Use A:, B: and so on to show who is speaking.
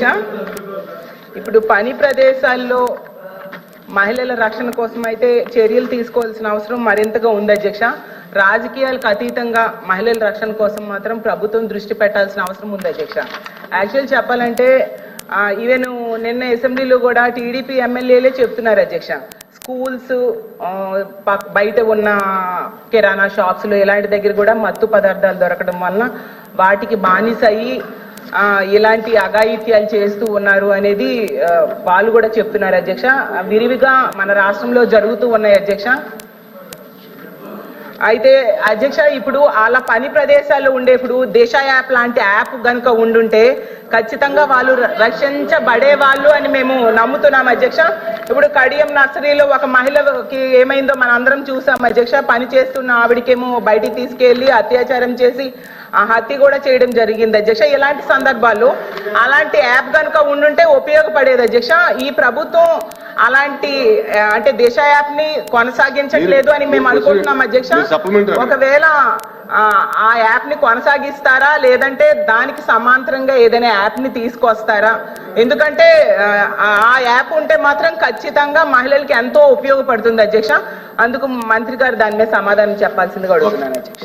A: అధ్యక్ష. ఇప్పుడు పని ప్రదేశాల్లో మహిళల రక్షణ కోసం అయితే చర్యలు తీసుకోవాల్సిన అవసరం మరింతగా ఉంది అధ్యక్ష. రాజకీయాలకు అతీతంగా మహిళల రక్షణ కోసం మాత్రం ప్రభుత్వం దృష్టి పెట్టాల్సిన అవసరం ఉంది అధ్యక్ష. యాక్చువల్ చెప్పాలంటే ఈవెన్ నిన్న అసెంబ్లీలో కూడా టీడీపీ ఎమ్మెల్యేలే చెప్తున్నారు అధ్యక్ష, స్కూల్స్ బయట ఉన్న కిరాణా షాప్స్లో ఇలాంటి దగ్గర కూడా మత్తు పదార్థాలు దొరకడం వలన వాటికి బానిస అయ్యి ఇలాంటి అఘాయిత్యాలు చేస్తూ ఉన్నారు అనేది వాళ్ళు కూడా చెప్తున్నారు అధ్యక్ష. విరివిగా మన రాష్ట్రంలో జరుగుతూ ఉన్నాయి అధ్యక్ష. అయితే అధ్యక్ష, ఇప్పుడు అలా పని ప్రదేశాల్లో ఉండేప్పుడు దిశ యాప్ లాంటి యాప్ కనుక ఉండుంటే ఖచ్చితంగా వాళ్ళు రక్షించబడే వాళ్ళు అని మేము నమ్ముతున్నాం అధ్యక్ష. ఇప్పుడు కడియం నర్సరీలో ఒక మహిళకి ఏమైందో మన అందరం చూసాం అధ్యక్ష. పని చేస్తున్న ఆవిడకేమో బయటికి తీసుకెళ్లి అత్యాచారం చేసి హత్య కూడా చేయడం జరిగింది అధ్యక్ష. ఇలాంటి సందర్భాల్లో అలాంటి యాప్ కనుక ఉండుంటే ఉపయోగపడేది అధ్యక్ష. ఈ ప్రభుత్వం అలాంటి అంటే దిశ యాప్ ని కొనసాగించట్లేదు అని మేము అనుకుంటున్నాం అధ్యక్ష. ఒకవేళ ఆ యాప్ ని కొనసాగిస్తారా లేదంటే దానికి సమాంతరంగా ఏదైనా యాప్ ని తీసుకొస్తారా? ఎందుకంటే ఆ యాప్ ఉంటే మాత్రం ఖచ్చితంగా మహిళలకి ఎంతో ఉపయోగపడుతుంది అధ్యక్ష. అందుకు మంత్రి గారు దాని మీద సమాధానం చెప్పాల్సిందిగా అడుగుతున్నాను అధ్యక్ష.